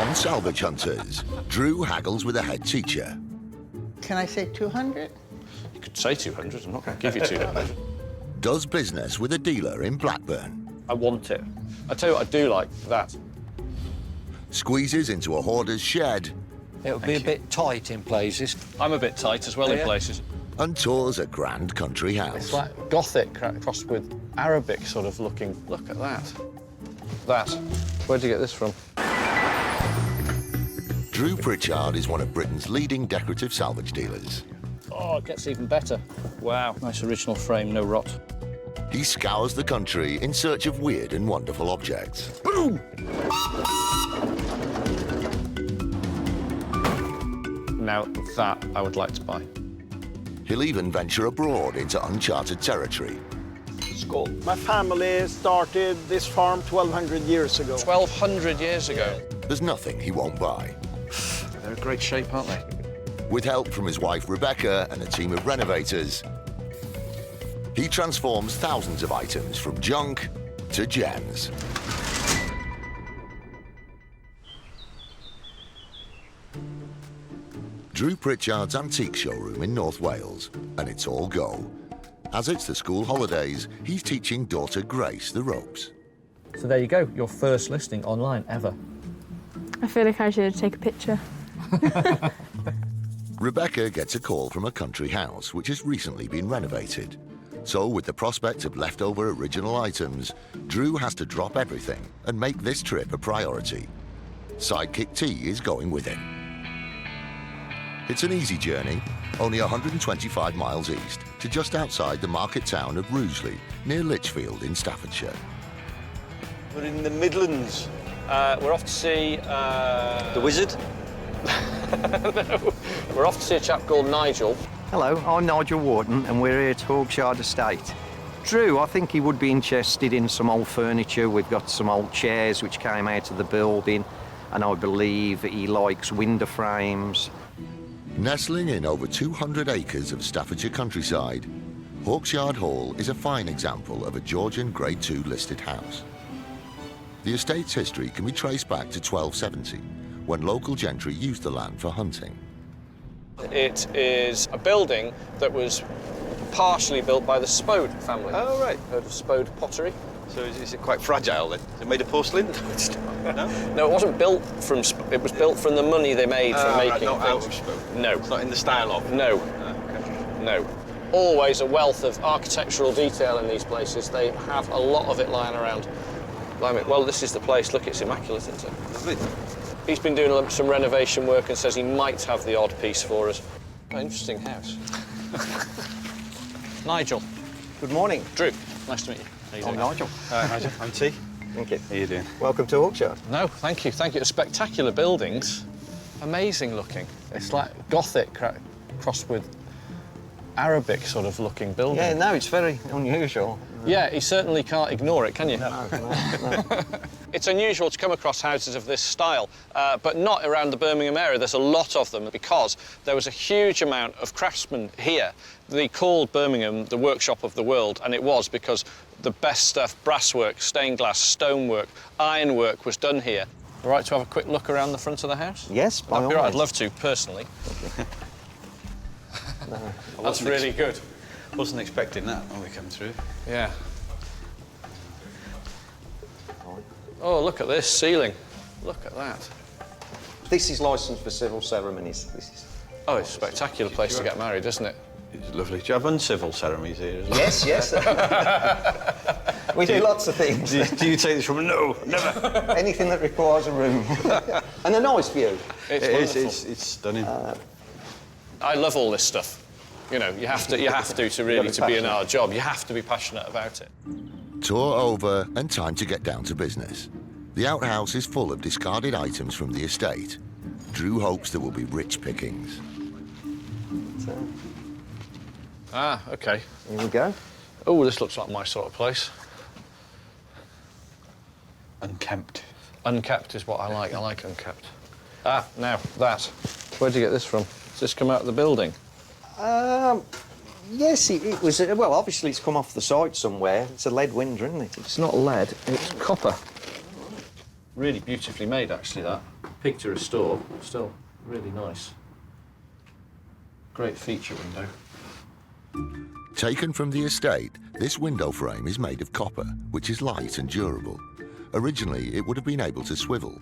On Salvage Hunters, Drew haggles with a head teacher. Can I say 200? You could say 200, I'm not going to give you 200. Does business with a dealer in Blackburn. I want it. I tell you what I do like, that. Squeezes into a hoarder's shed. It'll be a bit tight in places. I'm a bit tight as well in places. And tours a grand country house. It's like Gothic crossed with Arabic sort of looking. Look at that. That. Where'd you get this from? Drew Pritchard is one of Britain's leading decorative salvage dealers. Oh, it gets even better. Wow, nice original frame, no rot. He scours the country in search of weird and wonderful objects. Boom! Now, that I would like to buy. He'll even venture abroad into uncharted territory. Skull. My family started this farm 1,200 years ago. 1,200 years ago. There's nothing he won't buy. They're in great shape, aren't they? With help from his wife Rebecca and a team of renovators, he transforms thousands of items from junk to gems. Drew Pritchard's antique showroom in North Wales, and it's all go. As it's the school holidays, he's teaching daughter Grace the ropes. So there you go, your first listing online ever. I feel like I should take a picture. Rebecca gets a call from a country house which has recently been renovated. So with the prospect of leftover original items, Drew has to drop everything and make this trip a priority. Sidekick T is going with him. It's an easy journey, only 125 miles east to just outside the market town of Rugeley, near Lichfield in Staffordshire. We're in the Midlands. We're off to see... The Wizard? No, we're off to see a chap called Nigel. Hello, I'm Nigel Wharton and we're here at Hawksyard Estate. Drew, I think he would be interested in some old furniture. We've got some old chairs which came out of the building, and I believe he likes window frames. Nestling in over 200 acres of Staffordshire countryside, Hawksyard Hall is a fine example of a Georgian Grade II listed house. The estate's history can be traced back to 1270, when local gentry used the land for hunting. It is a building that was partially built by the Spode family. Oh, right. Heard of Spode pottery? So is it quite fragile then? Is it made of porcelain? No? No, it wasn't built from... It was built from the money they made from making right, not things. out of Spode. No. It's not in the style of? No. Okay. No. Always a wealth of architectural detail in these places. They have a lot of it lying around. Well, this is the place. Look, it's immaculate, isn't it? Lovely. He's been doing some renovation work and says he might have the odd piece for us. Oh, interesting house. Nigel. Good morning. Drew. Nice to meet you. How you I'm doing? Nigel. Nigel, I'm T. Thank you. How you doing? Welcome to Hawksyard. No, thank you, thank you. Spectacular buildings. Amazing looking. It's like Gothic crossed with Arabic sort of looking building. Yeah, no, it's very unusual. Yeah, you certainly can't ignore it, can you? No. It's unusual to come across houses of this style, but not around the Birmingham area. There's a lot of them because there was a huge amount of craftsmen here. They called Birmingham the workshop of the world, and it was because the best stuff, brasswork, stained glass, stonework, ironwork was done here. All right to have a quick look around the front of the house? Yes, by That'd all be right. I'd means. love to, personally. That's really good. Wasn't expecting that when we come through. Yeah. Oh, look at this ceiling. Look at that. This is licensed for civil ceremonies. This is... Oh, it's a spectacular place to get married, isn't it? It's lovely. Do you have uncivil ceremonies here as well? Yes. We do lots of things. Do you take this from? No, never. Anything that requires a room. And a nice view. It's It wonderful. is. It's stunning. I love all this stuff. You know, you have to really to be in our job. You have to be passionate about it. Tour over and time to get down to business. The outhouse is full of discarded items from the estate. Drew hopes there will be rich pickings. Ah, OK. Here we go. Oh, this looks like my sort of place. Unkempt. Unkept is what I like. I like unkept. Ah, now, that. Where'd you get this from? Does this come out of the building? Yes, it was... well, obviously it's come off the site somewhere. It's a lead window, isn't it? It's not lead, it's copper. Really beautifully made, actually, that. pig to restore, still really nice. Great feature window. Taken from the estate, this window frame is made of copper, which is light and durable. Originally, it would have been able to swivel.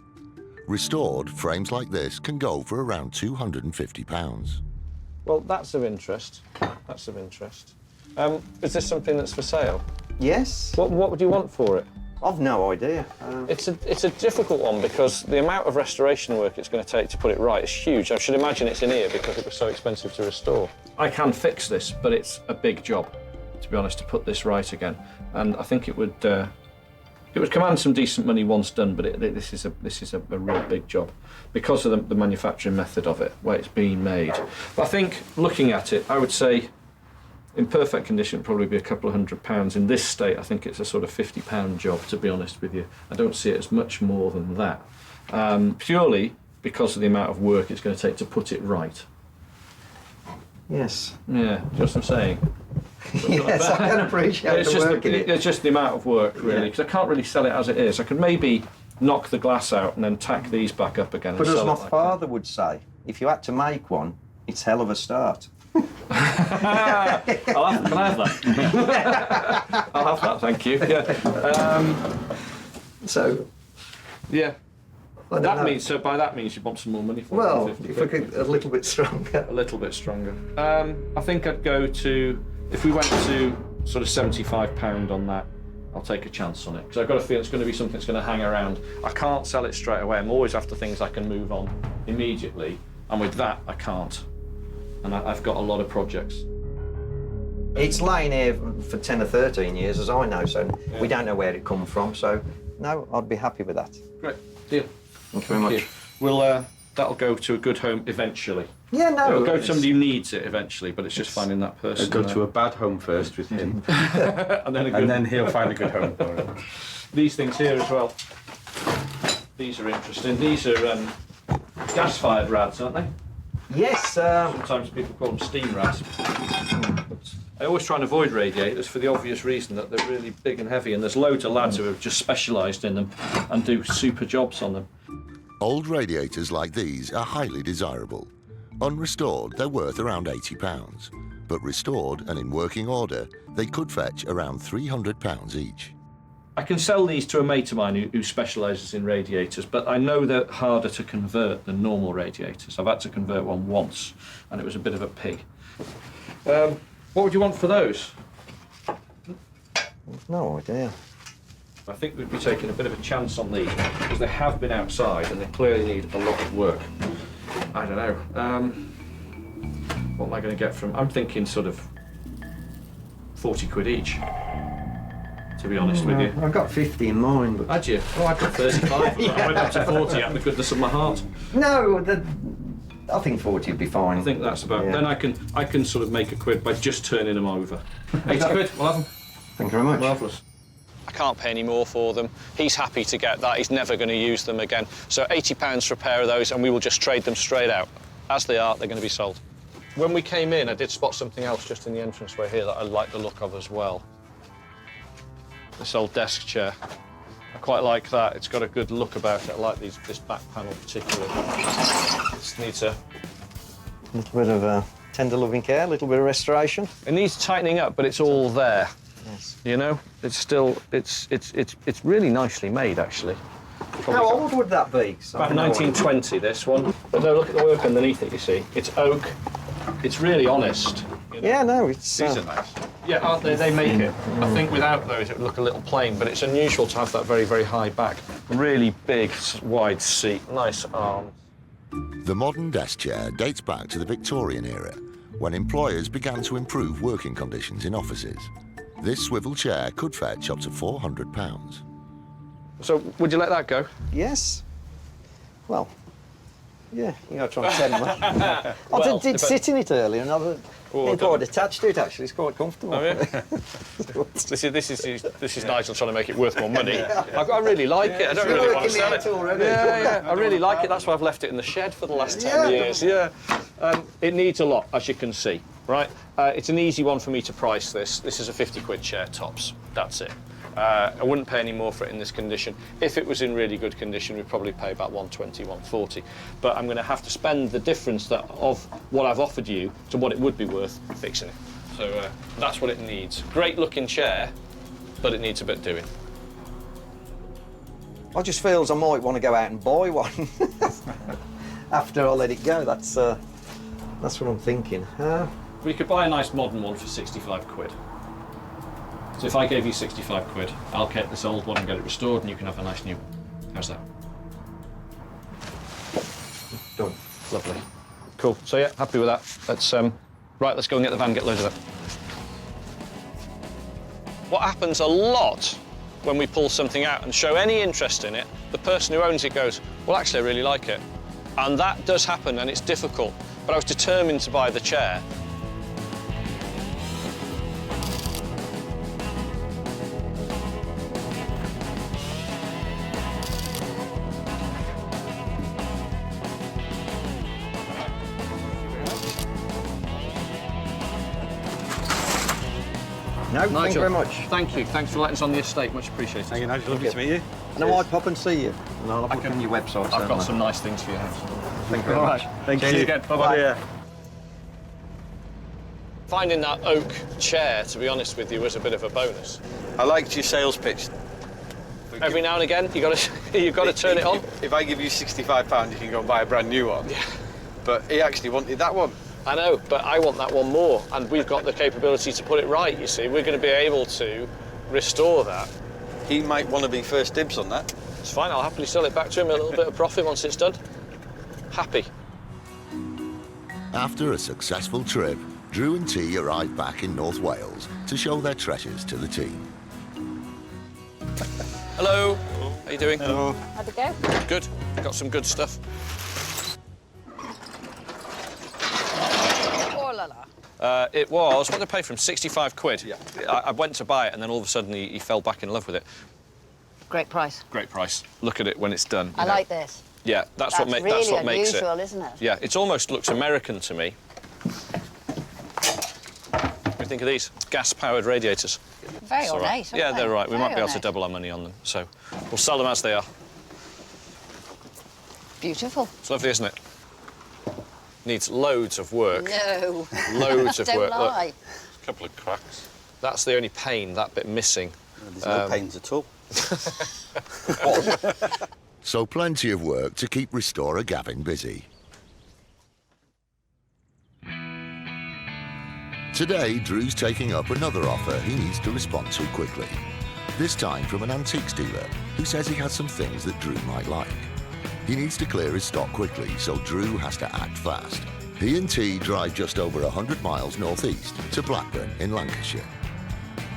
Restored, frames like this can go for around £250. Well, that's of interest. That's of interest. Is this something that's for sale? Yes. What would you want for it? I've no idea. It's a difficult one because the amount of restoration work it's going to take to put it right is huge. I should imagine it's in here because it was so expensive to restore. I can fix this, but it's a big job, to be honest, to put this right again. And I think it would command some decent money once done, but this is a real big job because of the manufacturing method of it, where it's being made. But I think looking at it, I would say in perfect condition, it'd probably be a couple of £100. In this state, I think it's a sort of £50 job, to be honest with you. I don't see it as much more than that, purely because of the amount of work it's going to take to put it right. Yes. Yeah, just what I'm saying. Yes, I can appreciate the work in it. It's just the amount of work, really, because I can't really sell it as it is. I could maybe knock the glass out and then tack these back up again. But and as sell my it like father would say, if you had to make one, it's hell of a start. Can I have that? I'll have that, thank you. Yeah. So, Yeah. I don't know. So by that means you want some more money for Well, it. if I could a little bit stronger. A little bit stronger. I think I'd go to, if we went to sort of £75 on that, I'll take a chance on it, because I've got a feel it's going to be something that's going to hang around. I can't sell it straight away. I'm always after things I can move on immediately, and with that I can't. And I've got a lot of projects. It's lain here for 10 or 13 years, as I know, so we don't know where it come from, so no, I'd be happy with that. Great, deal. Thank you very much. Well, that'll go to a good home eventually. Yeah, no. It'll go to somebody who needs it eventually, but it's just finding that person. Go to a bad home first with him, and then and then he'll find a good home for it. These things here as well. These are interesting. These are gas-fired rads, aren't they? Yes. Sometimes people call them steam rads. I always try and avoid radiators for the obvious reason that they're really big and heavy, and there's loads of lads who have just specialised in them and do super jobs on them. Old radiators like these are highly desirable. Unrestored, they're worth around £80, but restored and in working order, they could fetch around £300 each. I can sell these to a mate of mine who specialises in radiators, but I know they're harder to convert than normal radiators. I've had to convert one once, and it was a bit of a pig. What would you want for those? No idea. I think we'd be taking a bit of a chance on these, because they have been outside and they clearly need a lot of work. I don't know. What am I going to get from... I'm thinking sort of 40 quid each, to be honest with you. I've got 50 in mind, but... Had you? Oh, I've got 35. I went up to 40 out of the goodness of my heart. No, I think 40 would be fine. I think that's about... Yeah. Then I can sort of make a quid by just turning them over. 80 quid, we'll have them. Thank you very much. Marvellous. I can't pay any more for them. He's happy to get that. He's never going to use them again. So £80 for a pair of those, and we will just trade them straight out. As they are, they're going to be sold. When we came in, I did spot something else just in the entranceway here that I like the look of as well. This old desk chair. I quite like that. It's got a good look about it. I like this back panel particularly. Just needs a little bit of tender loving care, a little bit of restoration. It needs tightening up, but it's all there. Yes. You know, it's still it's really nicely made actually. How old would that be? About 1920, this one. But no, look at the work underneath it. You see, it's oak. It's really honest. You know? Yeah, no, it's. These are nice. Yeah, aren't they? They make it. I think without those, it would look a little plain. But it's unusual to have that very, very high back. Really big, wide seat. Nice arms. The modern desk chair dates back to the Victorian era, when employers began to improve working conditions in offices. This swivel chair could fetch up to £400. So, would you let that go? Yes. Well, yeah, you got to try and send one. I Well, did sit in it earlier, and I've been quite attached to it. Actually, it's quite comfortable. Oh, yeah? This is Nigel trying to make it worth more money. I really like it. I don't really want to sell it. Already. Yeah, I really like it. That's why I've left it in the shed for the last 10 years. Yeah. It needs a lot, as you can see. Right. It's an easy one for me to price this. This is a 50 quid chair tops. That's it. I wouldn't pay any more for it in this condition. If it was in really good condition, we'd probably pay about 120, 140. But I'm going to have to spend the difference of what I've offered you to what it would be worth fixing it. So that's what it needs. Great looking chair, but it needs a bit doing. I just feels I might want to go out and buy one after I let it go. That's what I'm thinking. We could buy a nice modern one for 65 quid. So if I gave you 65 quid, I'll get this old one and get it restored, and you can have a nice new one. How's that? Done. Lovely. Cool. So yeah, happy with that. Let's go and get the van, get loads of that. What happens a lot when we pull something out and show any interest in it, the person who owns it goes, well, actually, I really like it. And that does happen, and it's difficult. But I was determined to buy the chair. No, thank you very much. Thank you. Thanks for letting us on the estate. Much appreciated. Thank you, Nigel. Lovely to meet you. And I might pop and see you. And I'll put on your website. I've got some nice things for you. Thank you very much. Thank See you again. Bye-bye. Yeah. Finding that oak chair, to be honest with you, was a bit of a bonus. I liked your sales pitch. Every now and again, you've got to turn it on. If I give you £65, you can go and buy a brand new one. Yeah. But he actually wanted that one. I know, but I want that one more, and we've got the capability to put it right, you see. We're going to be able to restore that. He might want to be first dibs on that. It's fine, I'll happily sell it back to him, a little bit of profit once it's done. Happy. After a successful trip, Drew and T arrived back in North Wales to show their treasures to the team. Hello. How you doing? Hello. How'd it go? Good. Got some good stuff. Oh la la. It was, what did I pay for him? 65 quid. Yeah. I went to buy it, and then all of a sudden he fell back in love with it. Great price. Great price. Look at it when it's done. I like this. Yeah, that's Really what makes it. unusual, isn't it? Yeah, it almost looks American to me. What do you think of these? Gas-powered radiators. Very It's all ornate. right. Yeah, they're right. We might be able to ornate. double our money on them, so we'll sell them as they are. Beautiful. It's lovely, isn't it? Needs loads of work. No. Loads of Don't work. lie. Look, a couple of cracks. That's the only pane, that bit missing. There's no pains at all. So plenty of work to keep restorer Gavin busy. Today, Drew's taking up another offer he needs to respond to quickly. This time from an antiques dealer who says he has some things that Drew might like. He needs to clear his stock quickly, so Drew has to act fast. He and T drive just over 100 miles northeast to Blackburn in Lancashire.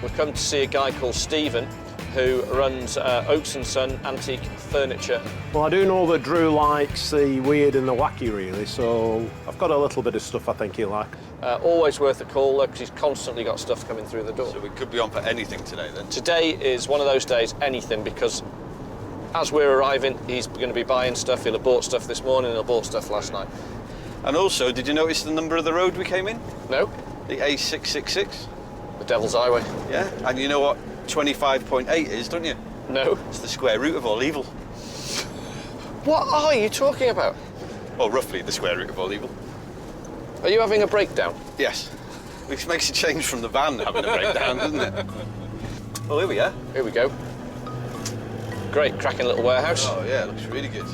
We've come to see a guy called Stephen, who runs Oaks & Son Antique Furniture. Well, I do know that Drew likes the weird and the wacky, really, so I've got a little bit of stuff I think he'll like. Always worth a call, because he's constantly got stuff coming through the door. So we could be on for anything today, then. Today is one of those days, anything, because as we're arriving, he's going to be buying stuff. He'll have bought stuff this morning, he'll have bought stuff last night. And also, did you notice the number of the road we came in? No? The A666. The Devil's Highway. Yeah, and you know what 25.8 is, don't you? No? It's the square root of all evil. What are you talking about? Well, roughly the square root of all evil. Are you having a breakdown? Yes. Which makes a change from the van having a breakdown, doesn't it? Oh, here we are. Here we go. Great, cracking little warehouse. Oh, yeah, looks really good.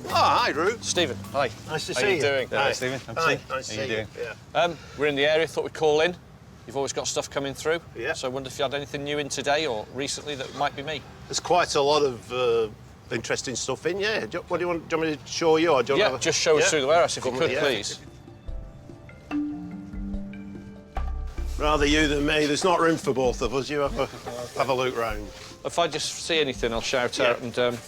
Oh, hi, Drew. Stephen, hi. Nice to How see you you. doing? Hi, Stephen. Hi, nice to How you see you. doing? Yeah. We're in the area, thought we'd call in. You've always got stuff coming through. Yeah. So I wonder if you had anything new in today or recently that might be me. There's quite a lot of interesting stuff in, yeah. What do you want me to show you? Or do you want to have a... Just show us through the warehouse if you Come could, on, yeah. please. Rather you than me. There's not room for both of us. You have a look round. If I just see anything, I'll shout out and...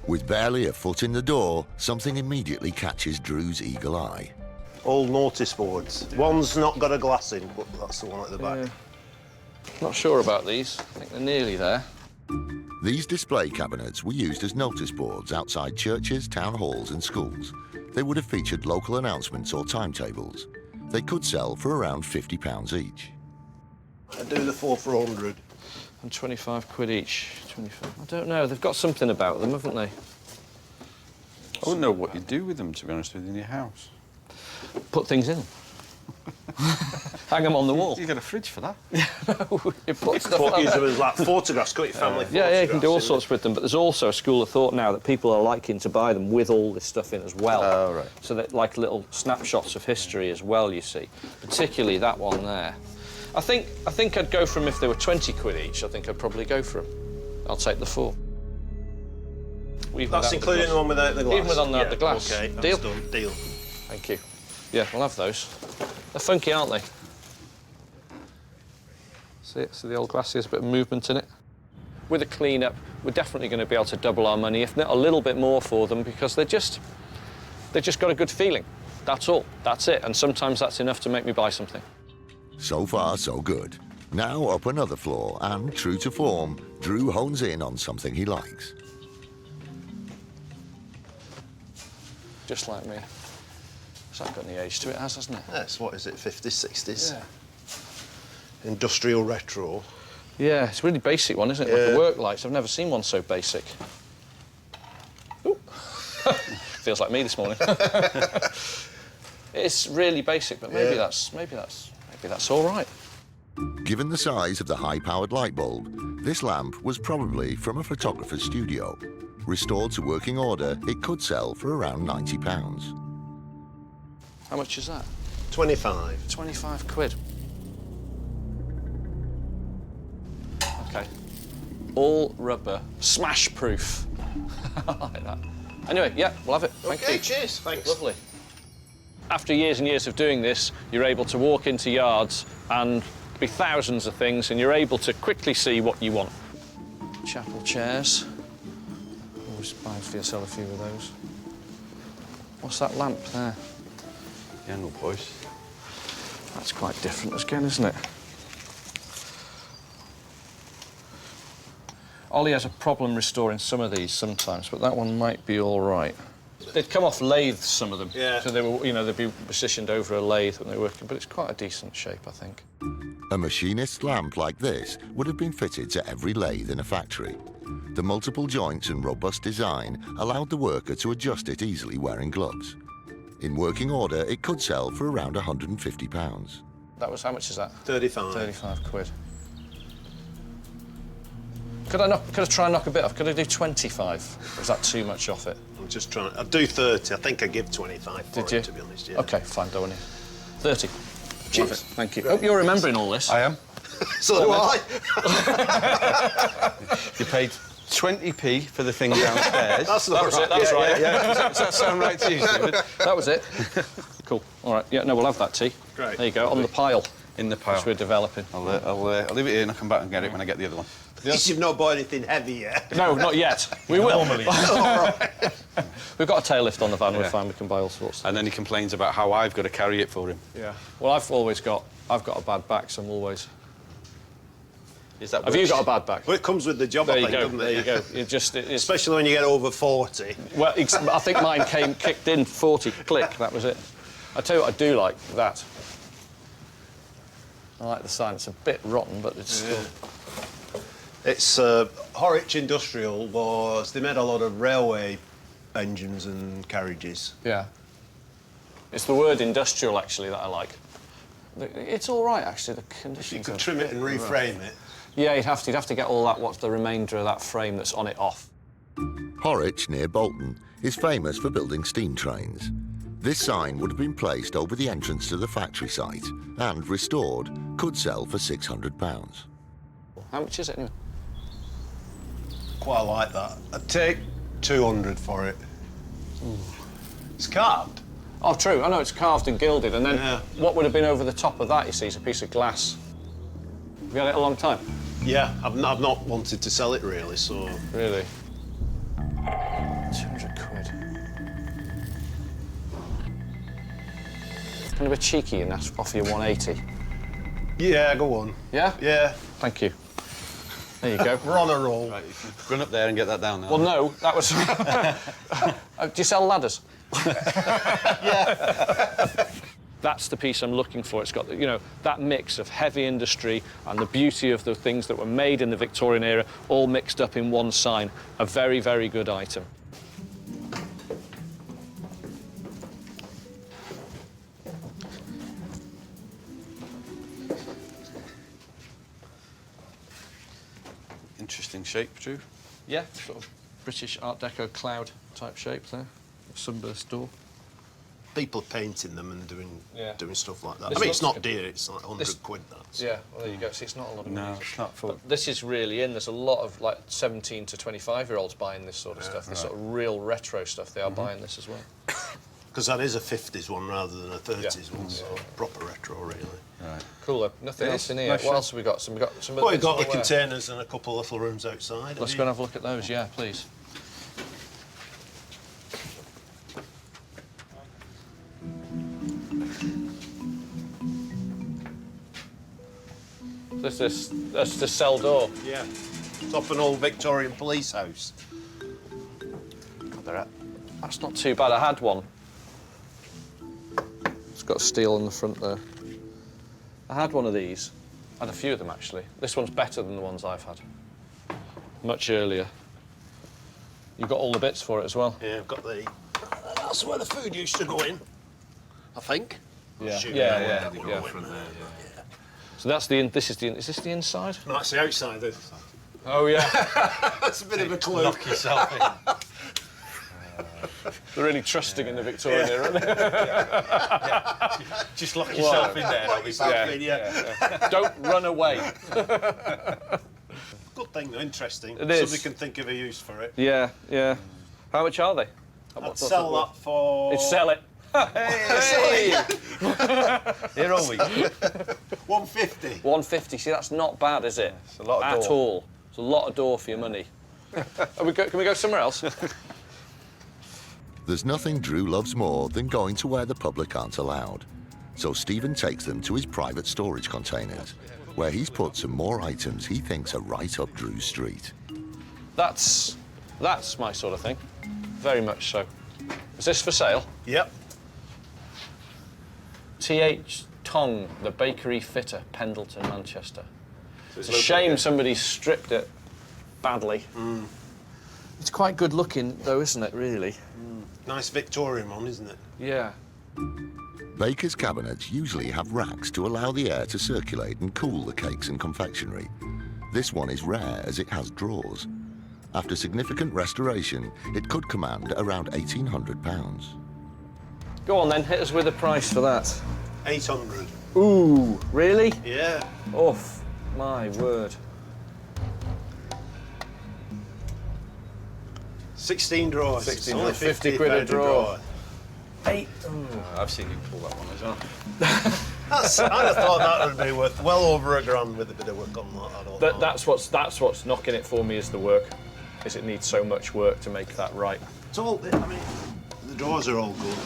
With barely a foot in the door, something immediately catches Drew's eagle eye. All notice boards. One's not got a glass in, but that's the one at the back. Not sure about these. I think they're nearly there. These display cabinets were used as notice boards outside churches, town halls and schools. They would have featured local announcements or timetables. They could sell for around £50 each. I'd do the 4 for 100. And 25 quid each. 25. I don't know. They've got something about them, haven't they? I wouldn't know what you do with them, to be honest with you, in your house. Put things in them. Hang them on the wall. You got a fridge for that? No, you put stuff like Use that. them as like photographs, got your family photographs. Yeah, you can do all sorts with them, but there's also a school of thought now that people are liking to buy them with all this stuff in as well. Oh, right. So that, like little snapshots of history as well, you see. Particularly that one there. I think I'd go for them if they were 20 quid each. I think I'd probably go for them. I'll take the 4. That's including the one without the glass? Even with the glass. OK, that's Deal? done. Deal. Thank you. Yeah, we'll have those. They're funky, aren't they? See it? See the old glass? There's a bit of movement in it. With a clean-up, we're definitely going to be able to double our money, if not a little bit more for them, because they've just got a good feeling. That's all. That's it. And sometimes that's enough to make me buy something. So far, so good. Now up another floor, and true to form, Drew hones in on something he likes. Just like me. It's not got any age to it, hasn't it? Yes, what is it, 50s, 60s? Yeah. Industrial retro. Yeah, it's a really basic one, isn't it? Like the work lights. I've never seen one so basic. Ooh. Feels like me this morning. It's really basic, but maybe that's all right. Given the size of the high-powered light bulb, this lamp was probably from a photographer's studio. Restored to working order, it could sell for around £90. How much is that? 25. 25 quid. OK. All rubber, smash-proof. I like that. Anyway, yeah, we'll have it. Thank you. Cheers. Thanks. Lovely. After years and years of doing this, you're able to walk into yards and be thousands of things, and you're able to quickly see what you want. Chapel chairs. Always buy for yourself a few of those. What's that lamp there? Yeah, no boys. That's quite different again, isn't it? Ollie has a problem restoring some of these sometimes, but that one might be all right. They'd come off lathes, some of them. Yeah. So they were, they'd be positioned over a lathe when they were working, but it's quite a decent shape, I think. A machinist's lamp like this would have been fitted to every lathe in a factory. The multiple joints and robust design allowed the worker to adjust it easily wearing gloves. In working order, it could sell for around £150. That was, how much is that? 35. 35 quid. Could I try and knock a bit off? Could I do 25? Or is that too much off it? I'm just trying. I'd do 30. I think I give 25 for Did you? it, to be honest. Yeah. OK, fine, don't want it. 30. Cheers. Love it. Thank you. Hope you're remembering all this. I am. So do I. You paid 20p for the thing downstairs. That's That was it, that's right. Yeah. Does that sound right to you, Stephen? That was it. Cool. All right. Yeah, no, we'll have that tea. Great. There you go, on the pile. In the pile. Which we're developing. I'll leave it here and I'll come back and get it when I get the other one. At least you've not bought anything heavy yet. No, not yet. We will. Normally. We've got a tail lift on the van, we're fine, we can buy all sorts. And then he complains about how I've got to carry it for him. Yeah. Well, I've got a bad back, so I'm always... Is that Have you got a bad back? Well, it comes with the job, There I you think, go, doesn't there it? you go. It's Especially when you get over 40. Well, I think mine kicked in 40, click, that was it. I tell you what I do like, that. I like the sign, it's a bit rotten, but it's still... It's Horwich Industrial they made a lot of railway engines and carriages. Yeah. It's the word industrial, actually, that I like. It's all right, actually, the conditions. You could trim it and reframe it. Yeah, you'd have to get all that, what's the remainder of that frame that's on it off. Horwich, near Bolton, is famous for building steam trains. This sign would have been placed over the entrance to the factory site and, restored, could sell for £600. How much is it, anyway? Quite like that. I'd take 200 for it. It's carved. Oh, true. I know it's carved and gilded, and then Yeah. what would have been over the top of that, you see, is a piece of glass. Have you had it a long time? Yeah, I've not wanted to sell it, really, so... Really? 200 quid. Kind of a cheeky and offer you 180. Yeah, go on. Yeah? Yeah. Thank you. There you go. We're on a roll. Right, run up there and get that down now. Well, no, that was... Do you sell ladders? Yeah. That's the piece I'm looking for. It's got, you know, that mix of heavy industry and the beauty of the things that were made in the Victorian era all mixed up in one sign. A very, very good item. Interesting shape, Drew. Yeah, sort of British Art Deco cloud type shape there. Sunburst door. People painting them and doing stuff like that. This I mean, it's looks not good. dear, it's like 100 quid, that's. Yeah, well, there you go. See, it's not a lot of money. No, it's not for... But this is really in. There's a lot of, like, 17 to 25-year-olds buying this sort of stuff. This sort of real retro stuff. They are buying this as well. Because that is a 50s one rather than a 30s one, so proper retro, really. Right. Cool, though. Nothing It else is. in here. Nice What shop. else have we got? We've got some Well, you've got the bits of containers and a couple of little rooms outside. Let's go and have a look at those, yeah, please. That's the cell door. Yeah. It's off an old Victorian police house. That's not too bad. I had one. It's got steel on the front there. I had one of these. I had a few of them, actually. This one's better than the ones I've had. Much earlier. You've got all the bits for it as well. Yeah, I've got the... That's where the food used to go in, I think. Yeah, Shoot, yeah. Front there, So that's the... Is this the inside? No, that's the outside. Oh, yeah. That's a bit of a clue. Lock yourself in. They're really trusting in the Victorian era, aren't they? Just lock yourself in there. Lock yourself in, yeah. Don't run away. Good thing, though, interesting. It is. Somebody can think of a use for it. Yeah, yeah. How much are they? I'd sell that for... It's sell it. Hey! Here are we. 150. 150. See, that's not bad, is it? It's a lot of At door. all. It's a lot of door for your money. Can we go somewhere else? There's nothing Drew loves more than going to where the public aren't allowed. So Stephen takes them to his private storage containers, where he's put some more items he thinks are right up Drew's street. That's my sort of thing. Very much so. Is this for sale? Yep. T.H. Tong, the bakery fitter, Pendleton, Manchester. It's a shame somebody stripped it badly. It's quite good looking, though, isn't it, really? Nice Victorian one, isn't it? Yeah. Baker's cabinets usually have racks to allow the air to circulate and cool the cakes and confectionery. This one is rare as it has drawers. After significant restoration, it could command around £1,800. Go on, then. Hit us with a price for that. 800. Ooh, really? Yeah. Oof, my word. 16 drawers. 16 Only drawers, 50 quid a drawer. I've seen you pull that one as well. I'd have thought that would be worth well over £1,000 with a bit of work on that. I don't know. That's what's knocking it for me is the work. Is it needs so much work to make that right. It's all, I mean, the drawers are all good.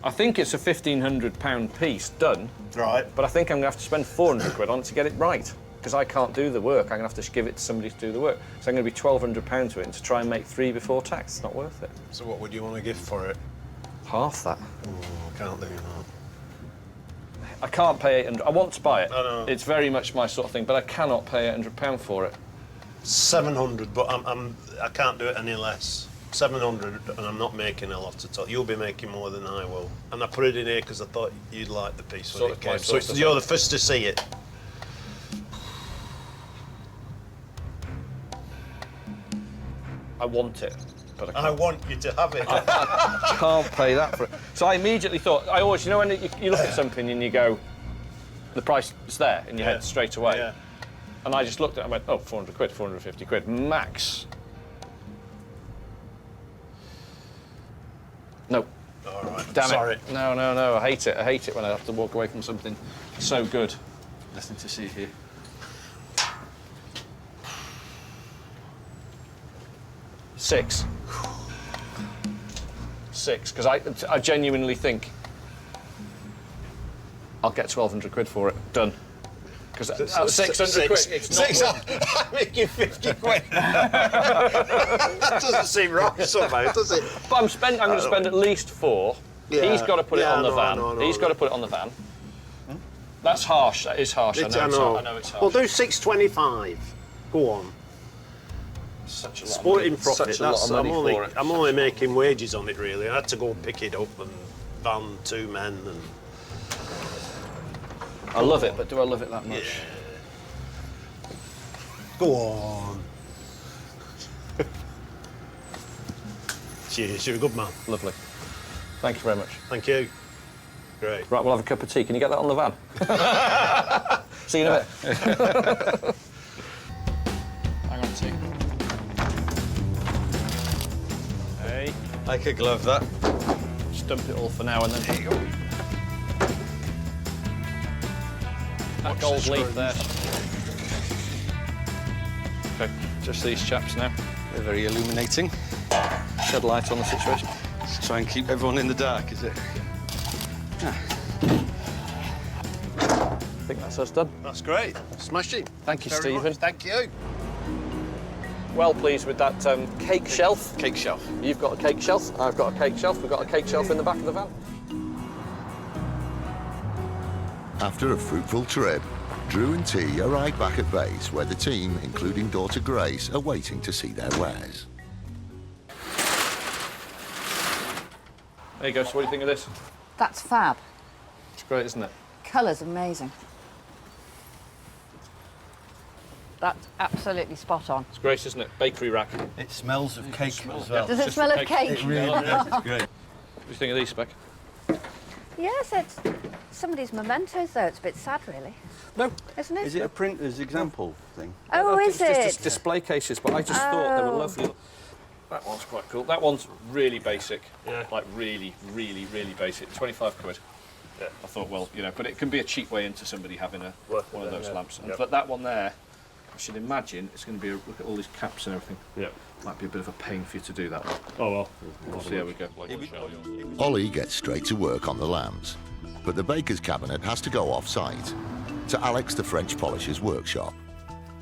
I think it's a £1,500 piece done. Right. But I think I'm going to have to spend 400 quid on it to get it right. Because I can't do the work. I'm going to have to give it to somebody to do the work. So I'm going to be £1,200 to it and to try and make 3 before tax. It's not worth it. So what would you want to give for it? Half that. Can't do that. I can't pay £800. I want to buy it. I know. It's very much my sort of thing, but I cannot pay £800 for it. 700, but I can't do it any less. 700, and I'm not making a lot at all. You'll be making more than I will. And I put it in here because I thought you'd like the piece when it came. So you're the first to see it. I want it, but I want you to have it. I can't pay that for it. So I immediately thought, I always, you know, when you look at something and you go, the price is there in your head straight away. Yeah. And I just looked at it and went, oh, 400 quid, 450 quid, max. No. All right. Damn Sorry. it. No, I hate it. I hate it when I have to walk away from something so good. Nothing to see here. Six, because I genuinely think I'll get 1,200 quid for it. Done. Because 600 quid, it's not I'm making 50 quid. That doesn't seem right somehow, does it? But I'm going to spend at least 4, Yeah. He's got to put it on the van. No, He's got to put it on the van. That's harsh. That is harsh. I know it's harsh. We'll do 625. Go on. Such a lot Sporting of money. profit. Such a lot of money for it. I'm only making wages on it, really. I had to go pick it up and van 2 men and... I love it, but do I love it that much? Yeah. Go on. Cheers, you're a good man. Lovely. Thank you very much. Thank you. Great. Right, we'll have a cup of tea. Can you get that on the van? See you in a bit. Hang on, tea. Hey. I could glove that. Just dump it all for now and then. There you go. That gold leaf there. Okay, just these chaps now. They're very illuminating. Shed light on the situation. Just try and keep everyone in the dark, is it? I think that's us done. That's great. Smashing. Thank you, Very Stephen. much. Thank you. Well pleased with that cake shelf. Cake shelf. You've got a cake shelf, I've got a cake shelf, we've got a cake shelf in the back of the van. After a fruitful trip, Drew and T arrive back at base where the team, including daughter Grace, are waiting to see their wares. There you go, so what do you think of this? That's fab. It's great, isn't it? Colour's amazing. That's absolutely spot on. It's great, isn't it? Bakery rack. It smells of cake as well. Does it smell of cake? It really does. It's great. What do you think of these, Spec? Yes, it's somebody's mementos, though. It's a bit sad, really. No. Isn't it? Is it a printer's example thing? Oh, is It's it? just display cases, but I just thought they were Oh. lovely. That one's quite cool. That one's really basic. Yeah. Like really, really, really basic. 25 quid. Yeah. I thought, well, you know, but it can be a cheap way into somebody having one of those yeah. lamps. And Yep. But that one there, I should imagine it's going to be look at all these caps and everything. Yeah. Might be a bit of a pain for you to do that one. Oh, well. We'll see how we go. Ollie gets straight to work on the lamps, but the baker's cabinet has to go off-site, to Alex the French polisher's workshop.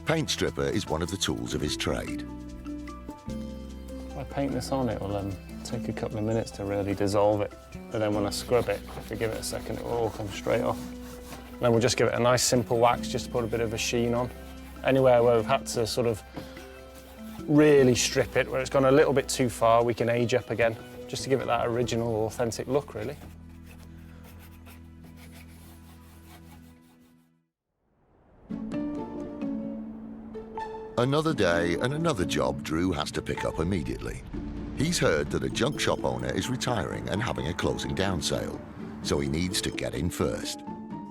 Paint stripper is one of the tools of his trade. If I paint this on, it will take a couple of minutes to really dissolve it. But then when I scrub it, if we give it a second, it will all come straight off. Then we'll just give it a nice simple wax, just to put a bit of a sheen on. Anywhere where we've had to sort of really strip it, where it's gone a little bit too far, we can age up again, just to give it that original, authentic look, really. Another day and another job Drew has to pick up immediately. He's heard that a junk shop owner is retiring and having a closing down sale, so he needs to get in first.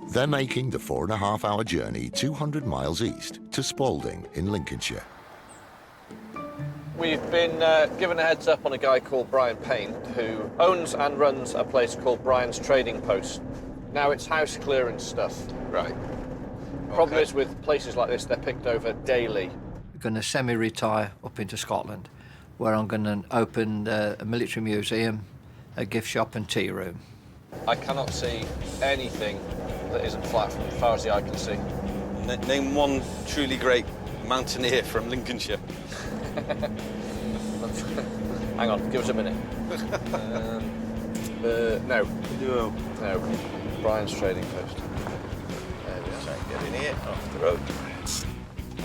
They're making the 4.5-hour journey 200 miles east to Spalding in Lincolnshire. We've been given a heads up on a guy called Brian Payne, who owns and runs a place called Brian's Trading Post. Now, it's house clearance stuff. Right. Problem is with places like this, they're picked over daily. I'm going to semi-retire up into Scotland, where I'm going to open a military museum, a gift shop and tea room. I cannot see anything that isn't flat from as far as the eye can see. Name one truly great mountaineer from Lincolnshire. Hang on, give us a minute. No. No. Brian's Trading Post. There we are. Get in here, off the road.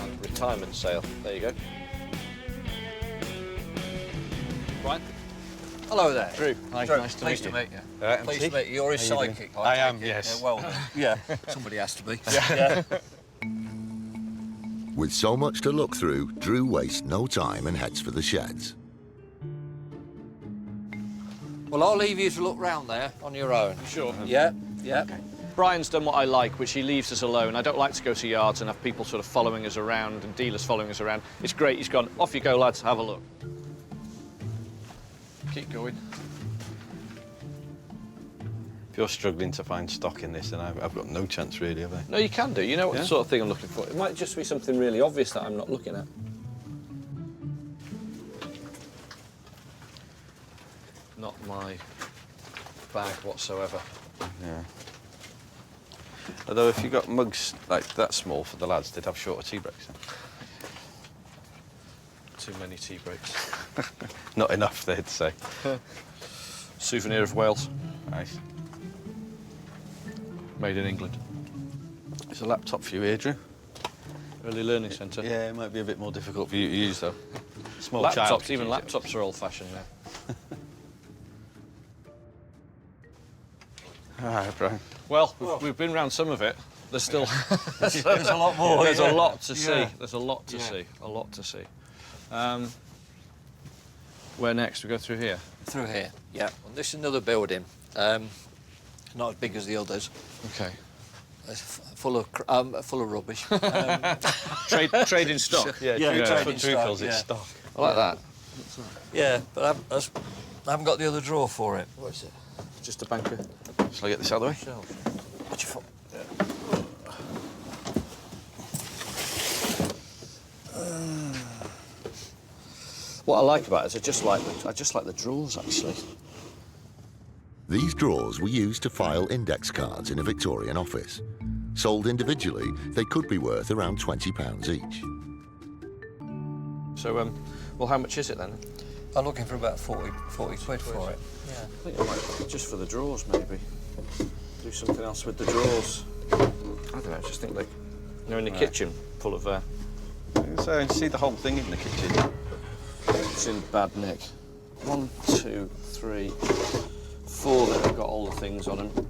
And retirement sale. There you go. Brian? Hello there. Drew. Nice to meet you. Pleased to meet you. You're his psychic. I am, take it. yes. Yeah, well, yeah. Somebody has to be. With so much to look through, Drew wastes no time and heads for the sheds. Well, I'll leave you to look round there on your own. Sure. Yeah, yeah. Okay. Brian's done what I like, which he leaves us alone. I don't like to go to yards and have people sort of following us around and dealers following us around. It's great. He's gone, off you go, lads, have a look. Keep going. If you're struggling to find stock in this, then I've got no chance really, have I? No, you can do. You know what the sort of thing I'm looking for. It might just be something really obvious that I'm not looking at. Not my bag whatsoever. Yeah. Although if you got mugs like that small for the lads, they'd have shorter tea breaks. Then. Too many tea breaks. Not enough, they'd say. Souvenir of Wales. Nice. Made in England. It's a laptop for you here, Drew. Early learning centre. Yeah, it might be a bit more difficult for you to use, though. Small Laptops, child could even use it. laptops are old-fashioned now. All right, Brian. Well, we've been round some of it. There's still... There's a lot more. There's a lot to see. Yeah. There's a lot to see. A lot to see. Where next? We go through here? Through here, yeah. And this is another building. Not as big as the others. Okay. It's full of rubbish. Trading stock? Trading stock, calls it stock. I like that. Yeah, but I haven't got the other drawer for it. What is it? Just a banker. Shall I get this out of the way? What's your fault? What I like about it is I just like the drawers, actually. These drawers were used to file index cards in a Victorian office. Sold individually, they could be worth around £20 each. So, well, how much is it then? I'm looking for about 40 quid for it. Yeah. I think I might, just for the drawers, maybe. Do something else with the drawers. I don't know, I just think like, you know, in the kitchen, full of... So you see the whole thing in the kitchen. It's in bad nick. 1, 2, 3, 4 that have got all the things on them.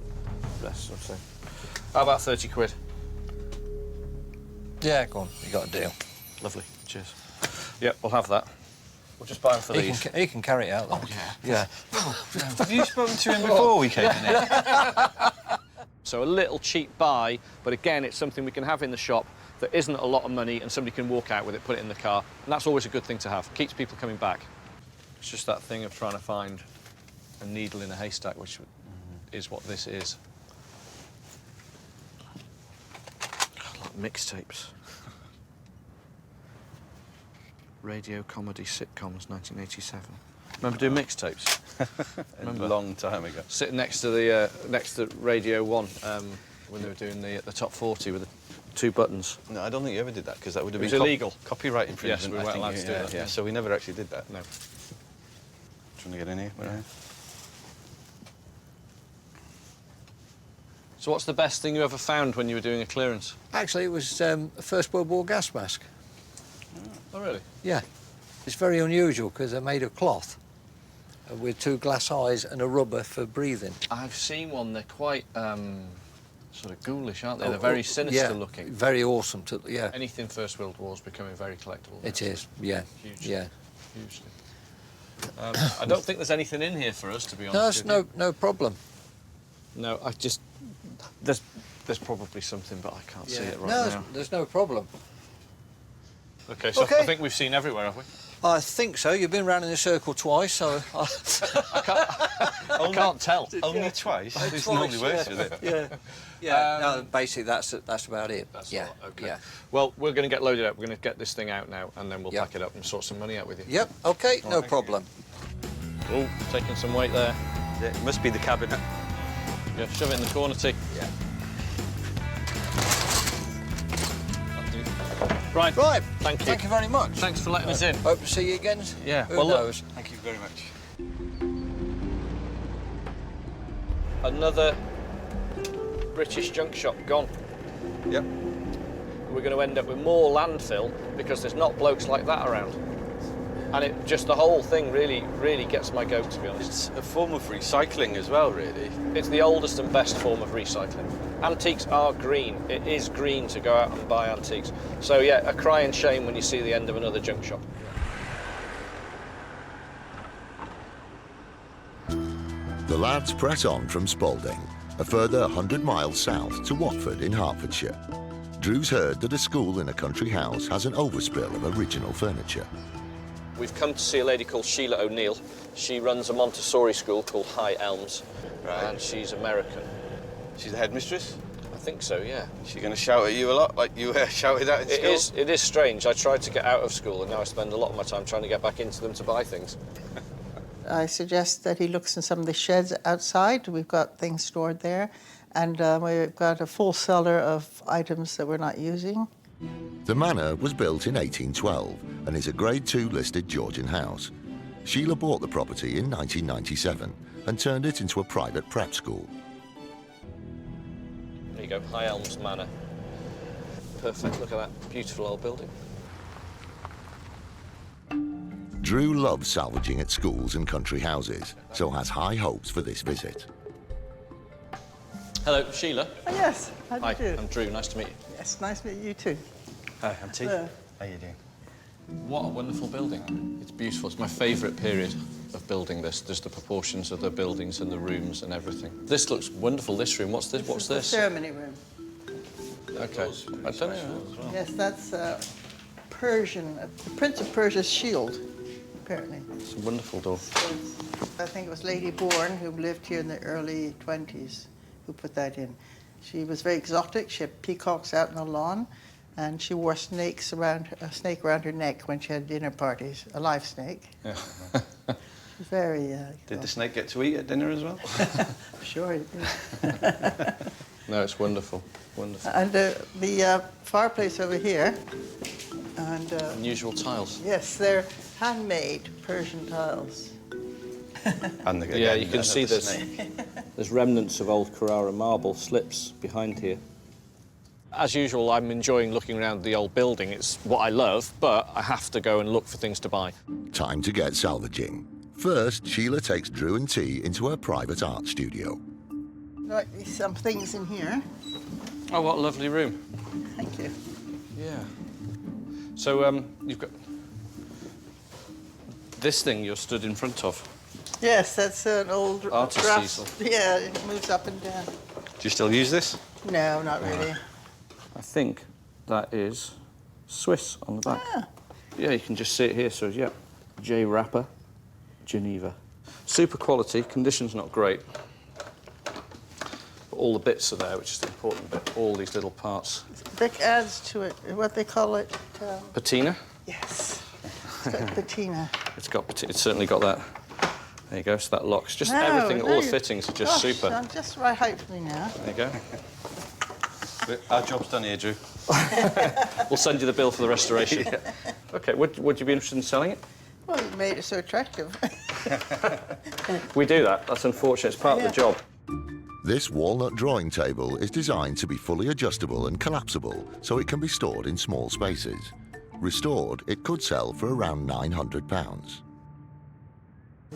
Rest, I'd say. How about 30 quid? Yeah, go on. You got a deal. Lovely. Cheers. Yep, we'll have that. We'll just buy them for these. He can carry it out, though. Yeah. Have you spoken to him before we came in here? So a little cheap buy, but again, it's something we can have in the shop that isn't a lot of money and somebody can walk out with it, put it in the car, and that's always a good thing to have. Keeps people coming back. It's just that thing of trying to find a needle in a haystack, which is what this is. Like mixtapes. Radio comedy sitcoms, 1987. Remember doing mixtapes? A long time ago. Sitting next to Radio 1 when they were doing the top 40 with the 2 buttons. No, I don't think you ever did that because that would have It been was illegal. Copyright infringement. Yes, we weren't allowed to do that. Yeah, so we never actually did that. No. Trying to get in here. Yeah. So what's the best thing you ever found when you were doing a clearance? Actually, it was a First World War gas mask. Oh, really? Yeah. It's very unusual because they're made of cloth with 2 glass eyes and a rubber for breathing. I've seen one. They're quite sort of ghoulish, aren't they? They're very sinister looking. Very awesome. Yeah. Anything First World War is becoming very collectible. It is, yeah. Hugely. Yeah. Hugely. I don't think there's anything in here for us, to be honest. No problem. No, I just... There's probably something, but I can't see it right now. There's no problem. OK, so I think we've seen everywhere, have we? I think so. You've been round in a circle twice, so... I can't tell. Only twice? This normally works with it. Yeah. Yeah, no, basically, that's about it. That's yeah. all, OK. Yeah. Well, we're going to get loaded up. We're going to get this thing out now, and then we'll pack it up and sort some money out with you. Yep, OK, no problem. Oh, taking some weight there. It must be the cabinet. Yeah, shove it in the corner, T. Yeah. Right. Thank you. Thank you very much. Thanks for letting us in. Hope to see you again. Yeah. Who knows? Thank you very much. Another British junk shop gone. Yep. We're going to end up with more landfill because there's not blokes like that around. And the whole thing really gets my goat, to be honest. It's a form of recycling as well, really. It's the oldest and best form of recycling. Antiques are green. It is green to go out and buy antiques. So, yeah, a crying shame when you see the end of another junk shop. The lads press on from Spalding, a further 100 miles south to Watford in Hertfordshire. Drew's heard that a school in a country house has an overspill of original furniture. We've come to see a lady called Sheila O'Neill. She runs a Montessori school called High Elms, and she's American. She's the headmistress? I think so, yeah. Is she going to shout at you a lot, like you shouted at in school? It is strange. I tried to get out of school, and now I spend a lot of my time trying to get back into them to buy things. I suggest that he looks in some of the sheds outside. We've got things stored there, and we've got a full cellar of items that we're not using. The manor was built in 1812 and is a Grade II listed Georgian house. Sheila bought the property in 1997 and turned it into a private prep school. There you go, High Elms Manor. Perfect, look at that beautiful old building. Drew loves salvaging at schools and country houses, so has high hopes for this visit. Hello, Sheila. Oh, yes, how do Hi, you do? I'm Drew, nice to meet you. Yes, nice to meet you too. Hi, I'm T. Hello. How you doing? What a wonderful building. It's beautiful. It's my favourite period of building this. There's the proportions of the buildings and the rooms and everything. This looks wonderful, this room. What's this? What's The this? ceremony room. Okay. I don't know. Yes, that's Persian, the Prince of Persia's shield, apparently. It's a wonderful door. I think it was Lady Bourne, who lived here in the early 20s, who put that in. She was very exotic. She had peacocks out in the lawn, and she wore snakes around, a snake around her neck when she had dinner parties, a live snake. Yeah. Very... Did the snake get to eat at dinner as well? Sure it did. No, it's wonderful. Wonderful. And the fireplace over here, and... Unusual tiles. Yes, they're handmade Persian tiles. And the, Yeah, again, you can see another there's, snake. there's remnants of old Carrara marble slips behind here. As usual, I'm enjoying looking around the old building. It's what I love, but I have to go and look for things to buy. Time to get salvaging. First, Sheila takes Drew and T into her private art studio. Right, some things in here. Oh, what a lovely room. Thank you. Yeah. So, you've got this thing you're stood in front of. Yes, that's an old Artist brass. easel. Yeah, it moves up and down. Do you still use this? No, not really. I think that is Swiss on the back. Ah. Yeah, you can just see it here. So, yeah, J. Rapper, Geneva. Super quality, condition's not great. But all the bits are there, which is the important bit. All these little parts. Brick adds to it, what they call it. Patina? Yes, it's got patina. It's certainly got that. There you go, so that locks. Just No, everything, all no, the fittings are just gosh, super. I'm just right height for me now. There you go. Our job's done here, Drew. We'll send you the bill for the restoration. Yeah. OK, would you be interested in selling it? Well, you made it so attractive. We do that. That's unfortunate. It's part of the job. This walnut drawing table is designed to be fully adjustable and collapsible, so it can be stored in small spaces. Restored, it could sell for around £900.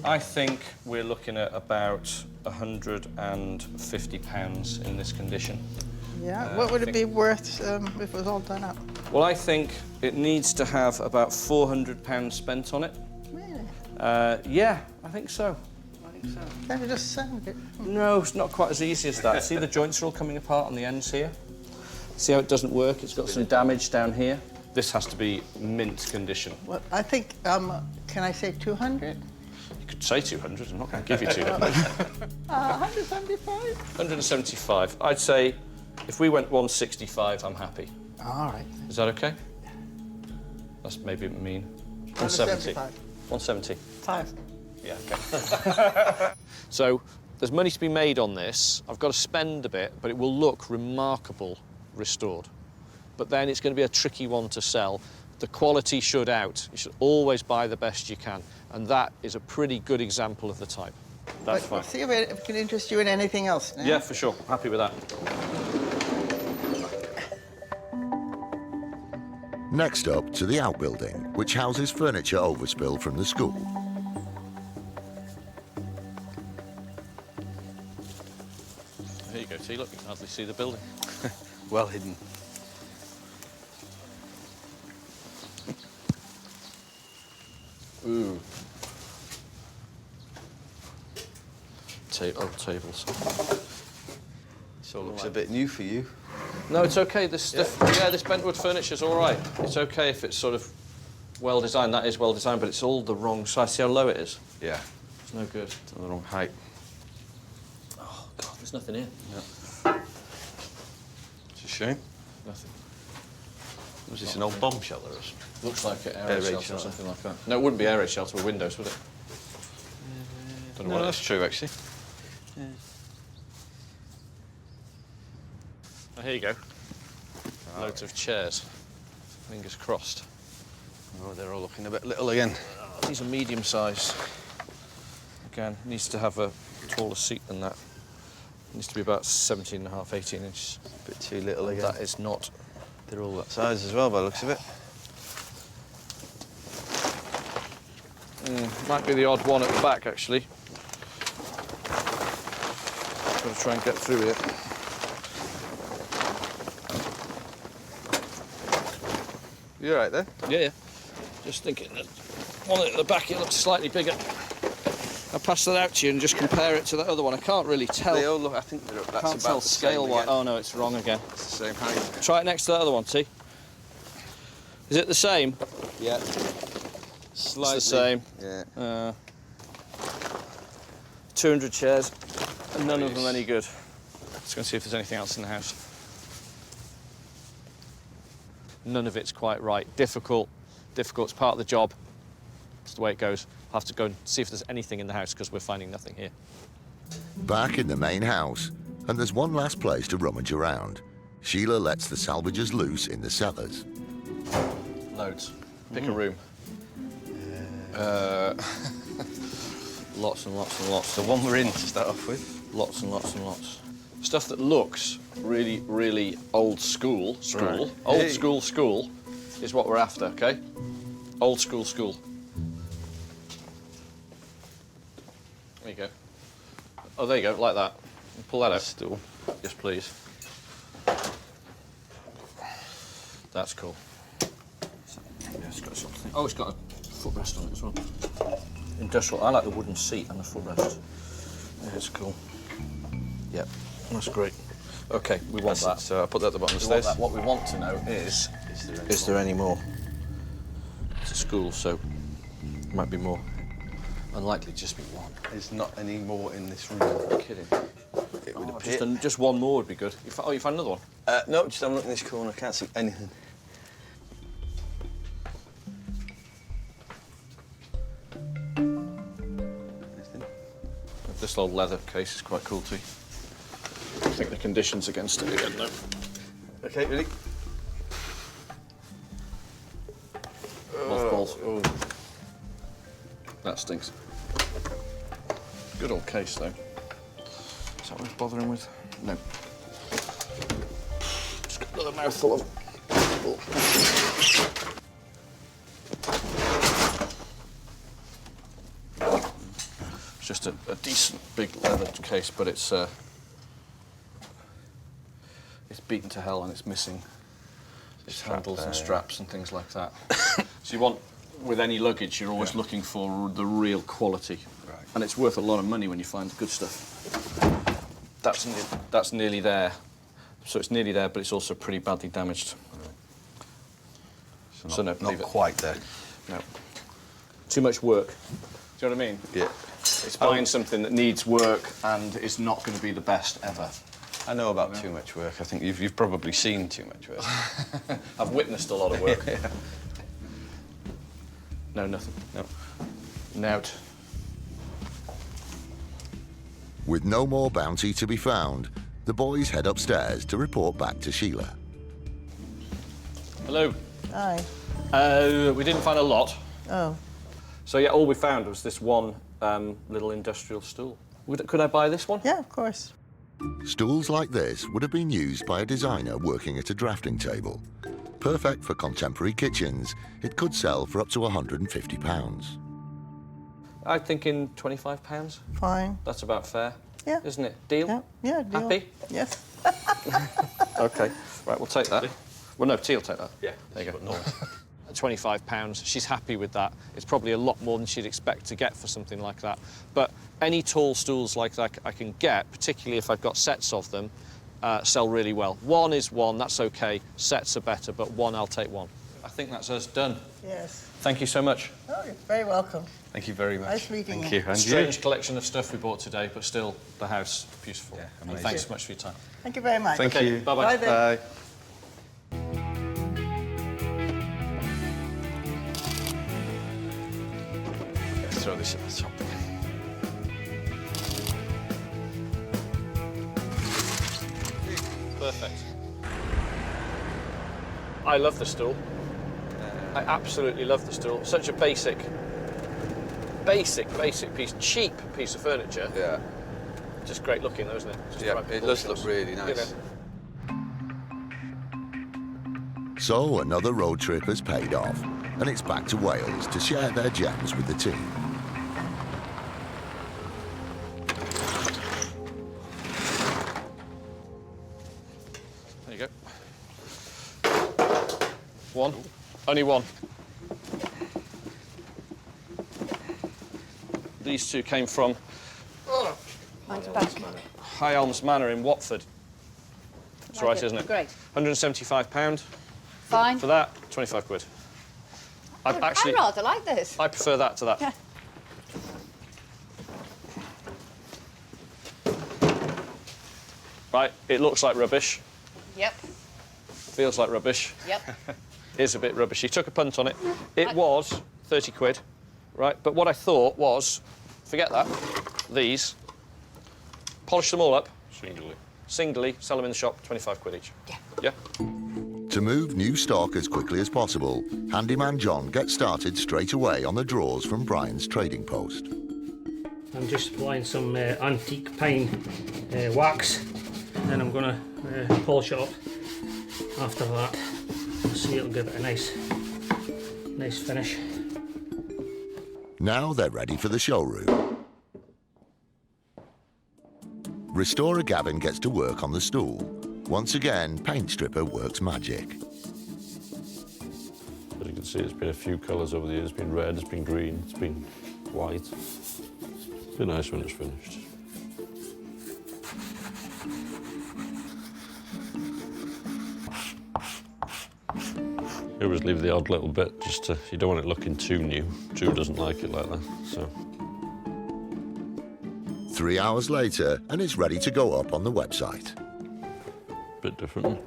I think we're looking at about £150 in this condition. Yeah, what would it be worth if it was all done up? Well, I think it needs to have about £400 spent on it. Really? Yeah, I think so. Can you just sand it? No, it's not quite as easy as that. See, the joints are all coming apart on the ends here? See how it doesn't work? It's got some damage down here. This has to be mint condition. Well, I think, can I say 200? You could say 200, I'm not going to give you 200. 175? 175. I'd say if we went 165, I'm happy. All right. Is that okay? That's maybe mean. 170. 170. 5. Yeah, okay. So there's money to be made on this. I've got to spend a bit, but it will look remarkable restored. But then it's going to be a tricky one to sell. The quality should out. You should always buy the best you can. And that is a pretty good example of the type. That's fine. See if it can interest you in anything else now. Yeah, for sure. Happy with that. Next up to the outbuilding, which houses furniture overspill from the school. Here you go, T. Look, you can hardly see the building. Well hidden. Ooh. Old tables. This all looks a bit new for you. No, it's okay. This bentwood furniture's all right. It's okay if it's sort of well designed. That is well designed, but it's all the wrong size. See how low it is? Yeah. It's no good. It's on the wrong height. Oh, God, there's nothing here. Yeah. It's a shame. Nothing. Was this an old bomb shelter? Looks like an air Air raid raid shelter or shelter. something like that. No, it wouldn't be air raid shelter with windows, would it? Don't know No, what it that's is. true, actually. Oh, here you go. Loads of chairs. Fingers crossed. Oh, they're all looking a bit little again. These are medium size. Again, needs to have a taller seat than that. Needs to be about 17 and a half, 18 inches. A bit too little again. That is not. They're all that size as well, by the looks of it. Might be the odd one at the back, actually. Got to try and get through here. You all right there? Yeah. Just thinking that one at the back, it looks slightly bigger. I'll pass that out to you and just compare it to that other one. I can't really tell. They all look, I think that's can't about tell the same scale-wise. again. Oh, no, it's wrong again. It's the same height. Try it next to that other one, see? Is it the same? Yeah. Slightly. It's the same. Yeah. 200 chairs, and none of them any good. Just going to see if there's anything else in the house. None of it's quite right. Difficult. It's part of the job. It's the way it goes. I'll have to go and see if there's anything in the house because we're finding nothing here. Back in the main house, and there's one last place to rummage around. Sheila lets the salvagers loose in the cellars. Loads. Pick a room. Lots and lots and lots. The one we're in to start off with. Lots and lots and lots. Stuff that looks really, really old school. Right. Old Hey. school is what we're after, OK? Old school. There you go. Oh, there you go, like that. Pull that out. Stool. Yes, please. That's cool. It's got something. Oh, it's got a footrest on it as well. Industrial. I like the wooden seat and the footrest. Yeah, it's cool. Yep, that's great. OK, we want that. So I'll put that at the bottom of the We want stairs. that. What we want to know is there any more? It's a school, so it might be more. Unlikely to just be one. There's not any more in this room. I'm kidding. It would appear. Just one more would be good. You found another one? No, just have a look in this corner. I can't see anything. Anything? This old leather case is quite cool too. I think the conditions against it again, though. Okay, ready? Mothballs. Oh. That stinks. Good old case, though. Is that worth bothering with? No. Just got another mouthful of. It's just a decent big leather case, but it's beaten to hell and it's missing its handles and straps and things like that. So you want, with any luggage, you're always looking for the real quality. Right. And it's worth a lot of money when you find good stuff. That's nearly there. So it's nearly there, but it's also pretty badly damaged. Right. So no, not leave it. quite there. No. Too much work. Do you know what I mean? Yeah. It's buying something that needs work and is not going to be the best ever. I know about too much work. I think you've probably seen too much work. I've witnessed a lot of work. Yeah. No, nothing. No. Nout. With no more bounty to be found, the boys head upstairs to report back to Sheila. Hello. Aye. We didn't find a lot. Oh. So yeah, all we found was this one little industrial stool. Could I buy this one? Yeah, of course. Stools like this would have been used by a designer working at a drafting table. Perfect for contemporary kitchens, it could sell for up to £150. I'm thinking £25. Fine. That's about fair. Yeah. Isn't it? Deal? Yeah, yeah, deal. Happy? Yes. OK. Right, we'll take that. Well, no, Tea'll take that. Yeah. There you go. No. £25. She's happy with that. It's probably a lot more than she'd expect to get for something like that. But any tall stools like that I can get, particularly if I've got sets of them, sell really well. One is one, that's OK. Sets are better, but one, I'll take one. I think that's us done. Yes. Thank you so much. Oh, you're very welcome. Thank you very much. Nice meeting Thank you. you. And Strange collection of stuff we bought today, but still, the house, beautiful. Yeah, And amazing. thanks so much for your time. Thank you very much. Thank Okay, you. bye-bye. Bye then. Bye. Let's throw this at the top. Perfect. I love the stool. I absolutely love the stool. Such a basic basic piece, cheap piece of furniture. Yeah. Just great looking, though, isn't it? Just Yeah, right it does look really nice. So another road trip has paid off, and it's back to Wales to share their gems with the team. There you go. One. Only one. These two came from High Elms Manor in Watford. That's right, isn't it? Great. £175 Fine. for that, 25 quid. I rather like this. I prefer that to that. Yeah. Right, it looks like rubbish. Yep. Feels like rubbish. Yep. Is a bit rubbish. He took a punt on it. It was 30 quid, right? But what I thought was, forget that, these, polish them all up. Singly, sell them in the shop, 25 quid each. Yeah. Yeah? To move new stock as quickly as possible, handyman John gets started straight away on the drawers from Brian's trading post. I'm just applying some antique pine wax, and then I'm going to polish it up after that. See, it'll give it a nice finish. Now they're ready for the showroom. Restorer Gavin gets to work on the stool. Once again, paint stripper works magic. As you can see, it's been a few colours over the years. It's been red, it's been green, it's been white. It's been nice when it's finished. You always leave the odd little bit, just to, you don't want it looking too new. Drew doesn't like it like that, so. 3 hours later, and it's ready to go up on the website. Bit different.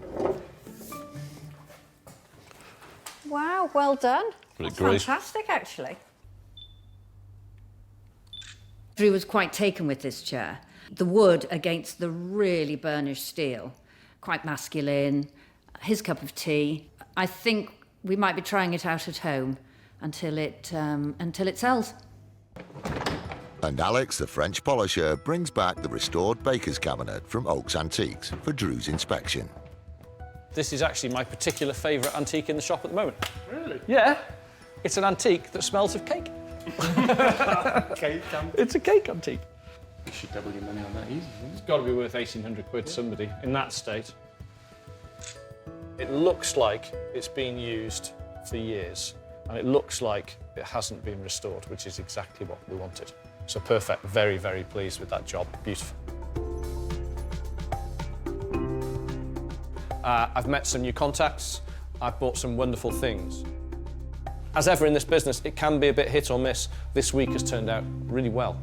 Wow, well done. That's fantastic, actually. Drew was quite taken with this chair. The wood against the really burnished steel, quite masculine, his cup of tea. I think we might be trying it out at home until it sells. And Alex, the French polisher, brings back the restored baker's cabinet from Oaks Antiques for Drew's inspection. This is actually my particular favourite antique in the shop at the moment. Really? Yeah. It's an antique that smells of cake. Cake antique. It's a cake antique. You should double your money on that easy. It's got to be worth 1,800 quid to somebody in that state. It looks like it's been used for years, and it looks like it hasn't been restored, which is exactly what we wanted. So perfect, very, very pleased with that job, beautiful. I've met some new contacts, I've bought some wonderful things. As ever in this business, it can be a bit hit or miss. This week has turned out really well.